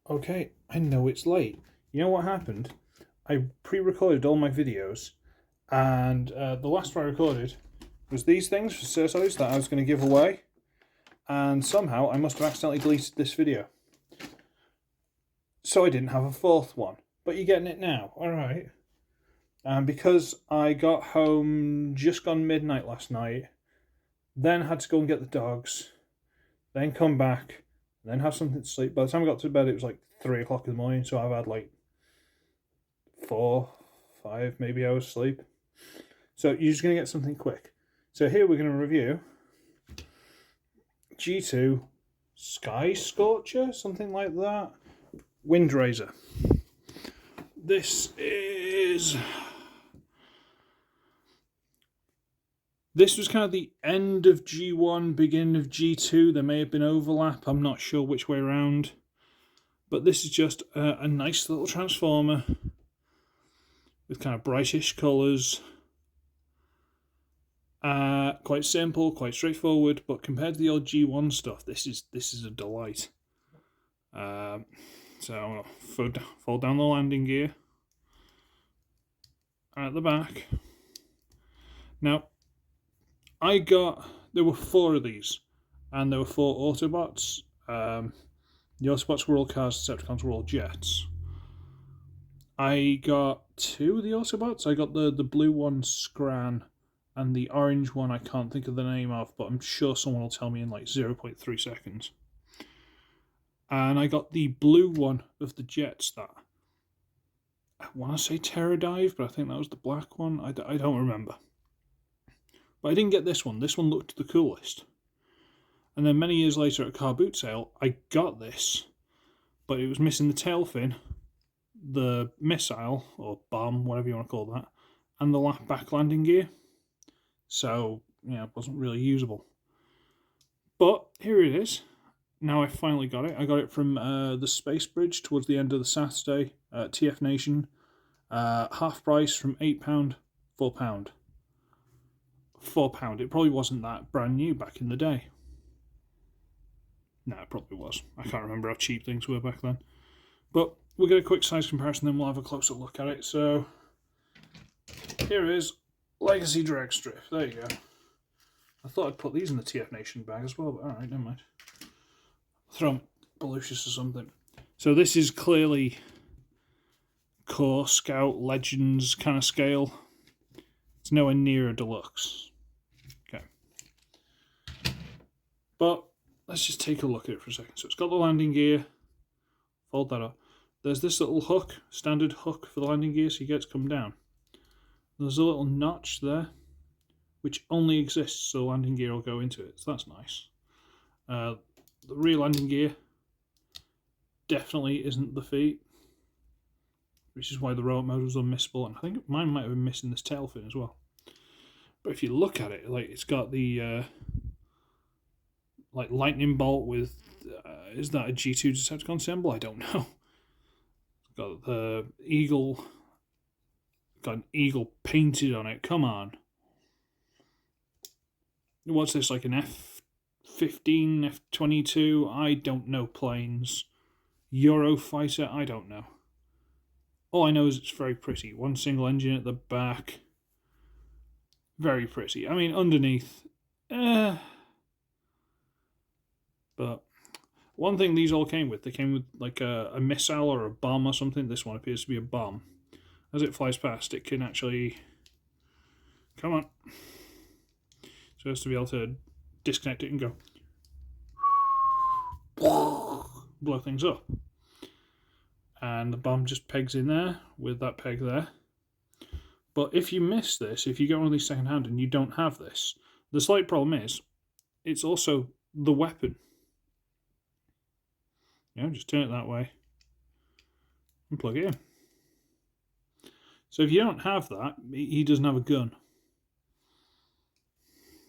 Okay, I know it's late. You know what happened? I pre-recorded all my videos, and the last one I recorded was these things for Sirtoys that I was going to give away, and somehow I must have accidentally deleted this video. So I didn't have a fourth one, but you're getting it now, alright. And because I got home just gone midnight last night, then had to go and get the dogs, then come back, then have something to sleep. By the time I got to bed, it was like 3 o'clock in the morning, so I've had like 4, 5 maybe hours sleep. So you're just going to get something quick. So here we're going to review G2 Sky Scorcher, something like that. Windrazor. This was kind of the end of G1, beginning of G2. There may have been overlap. I'm not sure which way around. But this is just a nice little transformer with kind of brightish colours. Quite simple, quite straightforward. But compared to the old G1 stuff, this is a delight. So I'm going to fold down the landing gear at the back. Now, there were 4 of these, and there were 4 Autobots. The Autobots were all cars, Decepticons were all jets. I got 2 of the Autobots. I got the blue one, Scran, and the orange one I can't think of the name of, but I'm sure someone will tell me in like 0.3 seconds. And I got the blue one of the jets that I want to say Terror Dive, but I think that was the black one. I don't remember. But I didn't get this one. This one looked the coolest. And then many years later at a car boot sale, I got this, but it was missing the tail fin, the missile, or bomb, whatever you want to call that, and the back landing gear. So, yeah, it wasn't really usable. But here it is. Now I finally got it. I got it from the Space Bridge towards the end of the Saturday at TF Nation. Half price from £8, £4. £4. It probably wasn't that brand new back in the day. No, it probably was. I can't remember how cheap things were back then. But we'll get a quick size comparison, then we'll have a closer look at it. So here is Legacy Drag Strip. There you go. I thought I'd put these in the TF Nation bag as well, but alright, never mind. Throw them Belucius or something. So this is clearly Core, Scout, Legends kind of scale. It's nowhere near a deluxe. Okay. But let's just take a look at it for a second. So it's got the landing gear. Fold that up. There's this little hook, standard hook for the landing gear, so you get it to come down. There's a little notch there, which only exists so the landing gear will go into it. So that's nice. The rear landing gear definitely isn't the feet, which is why the robot mode was unmissable, and I think mine might have been missing this tail fin as well. But if you look at it, like, it's got the like lightning bolt with is that a G2 Decepticon symbol? I don't know. It's got the eagle, got an eagle painted on it. Come on. What's this, like an F-15, F-22? I don't know planes. Eurofighter? I don't know. All I know is it's very pretty. One single engine at the back. Very pretty. I mean, underneath, but one thing these all came with, they came with like a missile or a bomb or something. This one appears to be a bomb. As it flies past, it can actually, come on. So it has to be able to disconnect it and go blow things up. And the bomb just pegs in there with that peg there. But if you miss this, if you get one of these second hand and you don't have this, the slight problem is it's also the weapon. Just turn it that way and plug it in. So if you don't have that, he doesn't have a gun.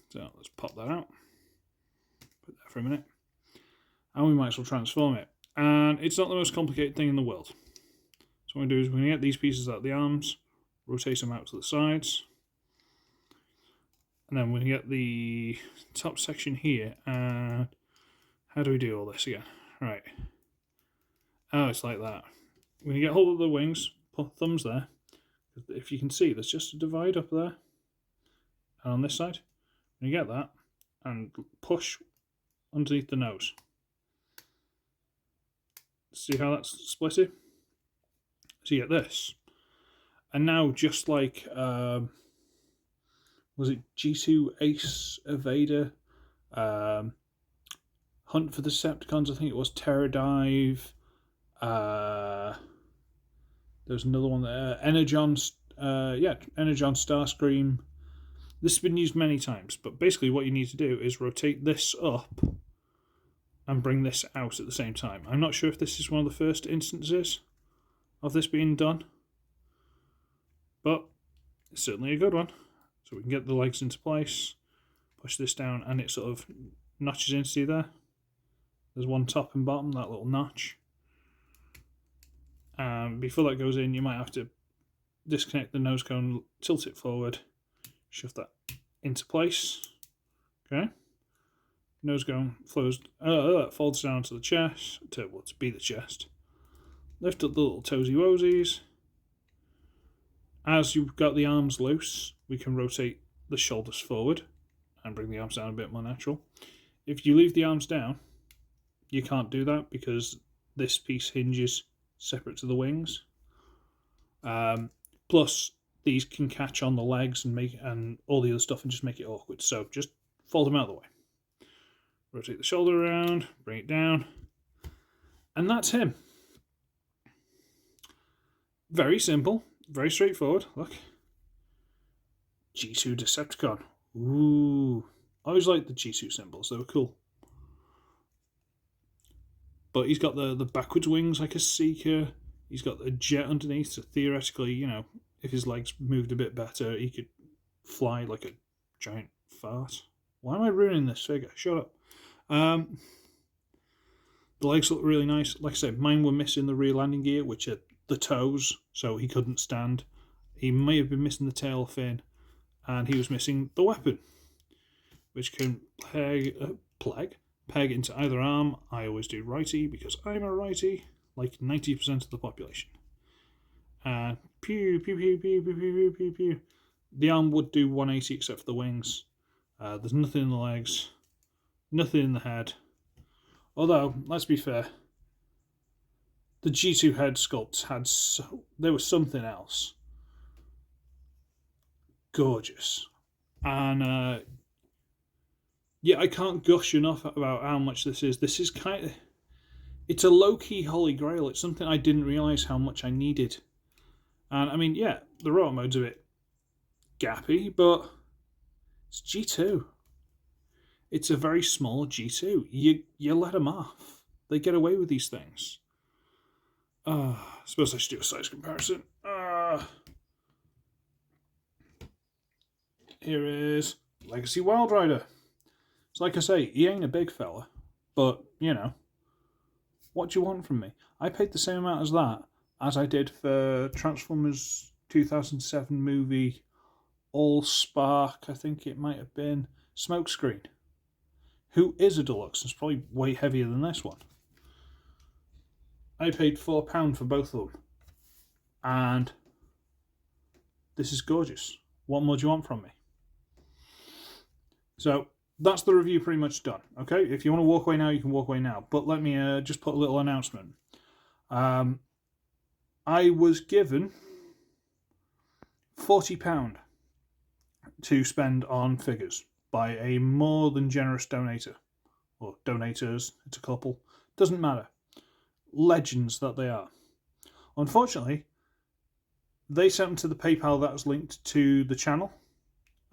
So let's pop that out. Put that for a minute. And we might as well transform it. And it's not the most complicated thing in the world. So what we're going to do is we're going to get these pieces out of the arms, rotate them out to the sides, and then we're going to get the top section here. And how do we do all this again? Right. Oh, it's like that. When you get hold of the wings, put thumbs there. If you can see, there's just a divide up there. And on this side, when you get that, and push underneath the nose. See how that's splitted? So you get this. And now, just like, was it G2 Ace Evader? Hunt for the Decepticons, I think it was Terror Dive. There's another one there. Energon Starscream. This has been used many times, but basically what you need to do is rotate this up and bring this out at the same time. I'm not sure if this is one of the first instances of this being done, but it's certainly a good one. So we can get the legs into place, push this down, and it sort of notches in. See there? There's one top and bottom, that little notch. Before that goes in, you might have to disconnect the nose cone, tilt it forward, shove that into place. Okay. Nose cone folds down to the chest, to be the chest. Lift up the little toesy woesies. As you've got the arms loose, we can rotate the shoulders forward and bring the arms down a bit more natural. If you leave the arms down, you can't do that because this piece hinges separate to the wings. Plus, these can catch on the legs and all the other stuff and just make it awkward. So just fold them out of the way. Rotate the shoulder around, bring it down, and that's him. Very simple, very straightforward. Look, G2 Decepticon. Ooh, I always liked the G2 symbols; they were cool. But he's got the backwards wings like a Seeker. He's got a jet underneath, so theoretically, you know, if his legs moved a bit better, he could fly like a giant fart. Why am I ruining this figure? Shut up. The legs look really nice. Like I said, mine were missing the rear landing gear, which are the toes, so he couldn't stand. He may have been missing the tail fin, and he was missing the weapon, which can peg into either arm. I always do righty because I'm a righty, like 90% of the population. And pew, pew, pew, pew, pew, pew, pew, pew. The arm would do 180 except for the wings. There's nothing in the legs, nothing in the head. Although, let's be fair, the G2 head sculpts there was something else. Gorgeous. And yeah, I can't gush enough about how much this is. This is it's a low-key holy grail. It's something I didn't realise how much I needed. And I mean, yeah, the robot mode's a bit gappy, but it's G2. It's a very small G2. You let them off. They get away with these things. I suppose I should do a size comparison. Here is Legacy Wild Rider. So like I say, he ain't a big fella, but, you know, what do you want from me? I paid the same amount as that as I did for Transformers 2007 movie All Spark, I think it might have been, Smokescreen, who is a deluxe and is probably way heavier than this one. I paid £4 for both of them, and this is gorgeous. What more do you want from me? So that's the review pretty much done. Okay, if you want to walk away now, you can walk away now. But let me just put a little announcement. I was given £40 to spend on figures by a more than generous donator. Or donators, it's a couple. Doesn't matter. Legends that they are. Unfortunately, they sent them to the PayPal that was linked to the channel.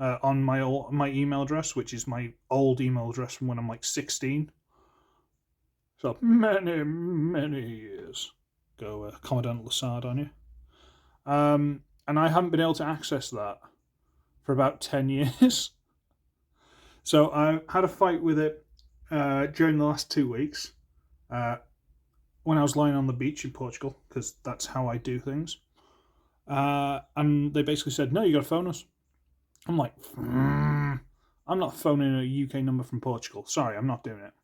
On my email address, which is my old email address from when I'm like 16. So many years ago, Commandant Lassard on you. And I haven't been able to access that for about 10 years. So I had a fight with it during the last 2 weeks when I was lying on the beach in Portugal, because that's how I do things. And they basically said, no, you got to phone us. I'm like, I'm not phoning a UK number from Portugal. Sorry, I'm not doing it.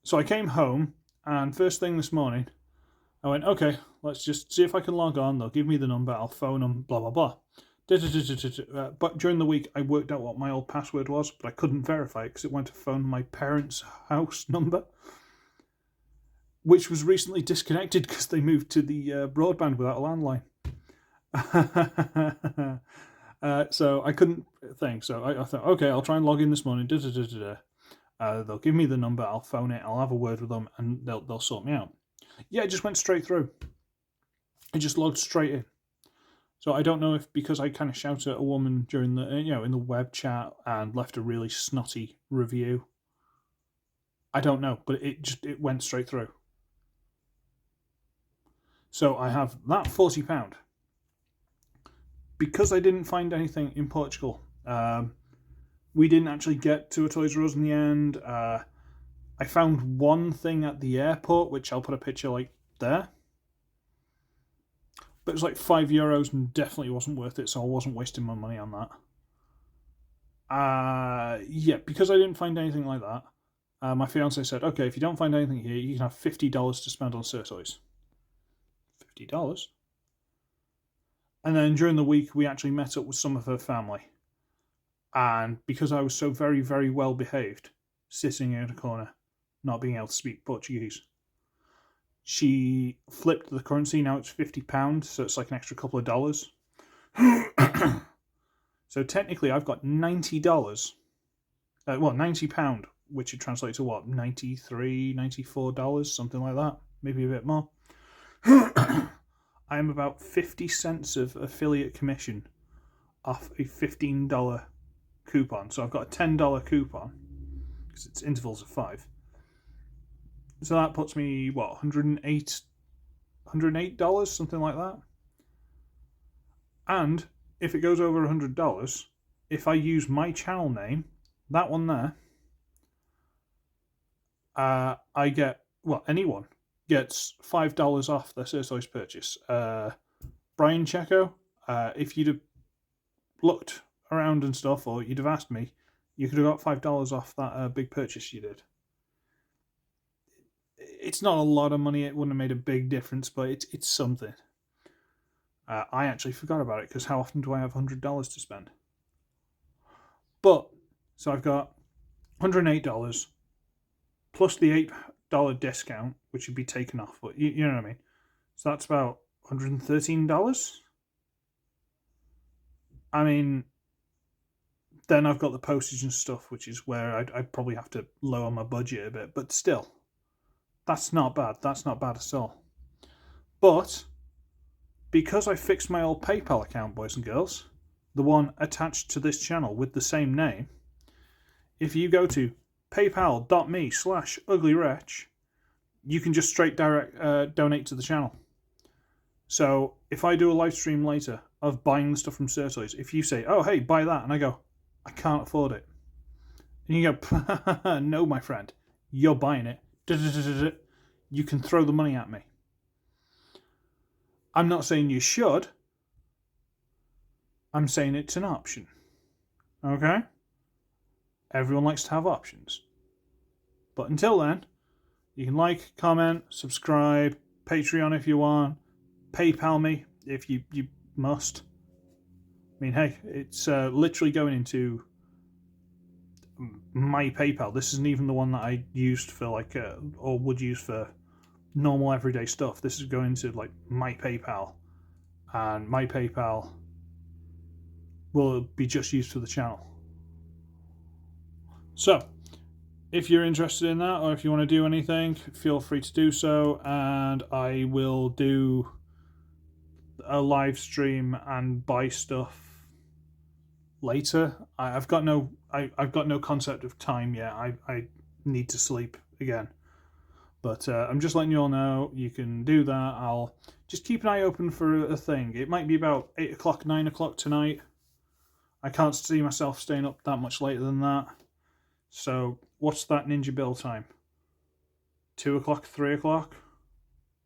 So I came home And first thing this morning, I went, okay, let's just see if I can log on. They'll give me the number. I'll phone them, blah, blah, blah. But during the week, I worked out what my old password was, but I couldn't verify it because it went to phone my parents' house number, which was recently disconnected because they moved to the broadband without a landline. So I couldn't think. So I thought, okay, I'll try and log in this morning. They'll give me the number. I'll phone it. I'll have a word with them, and they'll sort me out. Yeah, it just went straight through. It just logged straight in. So I don't know if because I kind of shouted at a woman during the in the web chat and left a really snotty review. I don't know, but it went straight through. So I have that £40. Because I didn't find anything in Portugal, we didn't actually get to a Toys R Us in the end. I found one thing at the airport, which I'll put a picture like there. But it was like €5 and definitely wasn't worth it, so I wasn't wasting my money on that. Yeah, because I didn't find anything like that, my fiance said, okay, if you don't find anything here, you can have $50 to spend on Sirtoys. $50? And then during the week, we actually met up with some of her family. And because I was so very, very well behaved, sitting in a corner, not being able to speak Portuguese, she flipped the currency. Now it's £50, so it's like an extra couple of dollars. So technically, I've got $90. £90, which would translate to what? $93, $94, something like that. Maybe a bit more. I am about 50 cents of affiliate commission off a $15 coupon. So I've got a $10 coupon because it's intervals of 5. So that puts me, what, $108, something like that. And if it goes over $100, if I use my channel name, that one there, I get, well, anyone gets $5 off their Sirtoys purchase. Brian Checo, if you'd have looked around and stuff, or you'd have asked me, you could have got $5 off that big purchase you did. It's not a lot of money. It wouldn't have made a big difference, but it's something. I actually forgot about it because how often do I have $100 to spend? But so I've got $108 plus the $8 discount, which would be taken off. But you know what I mean. So that's about $113. I mean, then I've got the postage and stuff, which is where I'd probably have to lower my budget a bit. But still, that's not bad. That's not bad at all. But because I fixed my old PayPal account, boys and girls, the one attached to this channel with the same name, if you go to paypal.me/Uglywretch, you can just straight direct donate to the channel. So if I do a live stream later of buying the stuff from Sirtoys, if you say, oh, hey, buy that, and I go, I can't afford it. And you go, no, my friend, you're buying it. You can throw the money at me. I'm not saying you should. I'm saying it's an option. Okay? Everyone likes to have options. But until then, you can like, comment, subscribe, Patreon if you want, PayPal me if you must. I mean, hey, it's literally going into my PayPal. This isn't even the one that I used for like, or would use for normal everyday stuff. This is going to like my PayPal, and my PayPal will be just used for the channel. So if you're interested in that, or if you want to do anything, feel free to do so, and I will do a live stream and buy stuff later. I've got no concept of time yet. I need to sleep again. But I'm just letting you all know you can do that. I'll just keep an eye open for a thing. It might be about 8 o'clock, 9 o'clock tonight. I can't see myself staying up that much later than that. So what's that Ninja Bill time? 2 o'clock, 3 o'clock?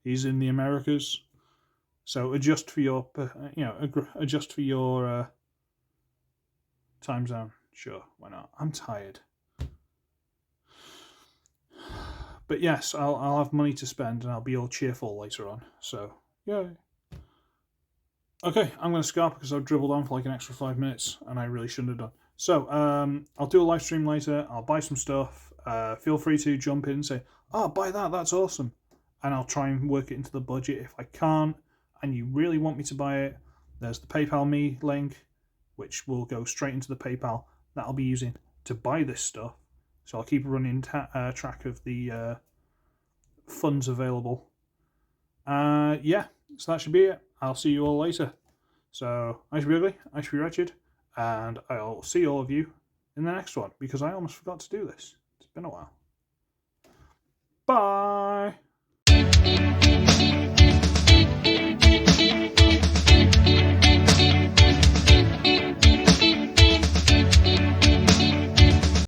He's in the Americas. So adjust for your, adjust for your time zone. Sure, why not? I'm tired. But yes, I'll have money to spend, and I'll be all cheerful later on. So yay. Okay, I'm going to scarp because I've dribbled on for like an extra 5 minutes, and I really shouldn't have done. So I'll do a live stream later. I'll buy some stuff. Feel free to jump in and say, "Oh, buy that. That's awesome," and I'll try and work it into the budget. If I can't, and you really want me to buy it, there's the PayPal me link, which will go straight into the PayPal that I'll be using to buy this stuff. So I'll keep running track of the funds available. Yeah, so that should be it. I'll see you all later. So I should be ugly, I should be wretched, and I'll see all of you in the next one because I almost forgot to do this. It's been a while. Bye.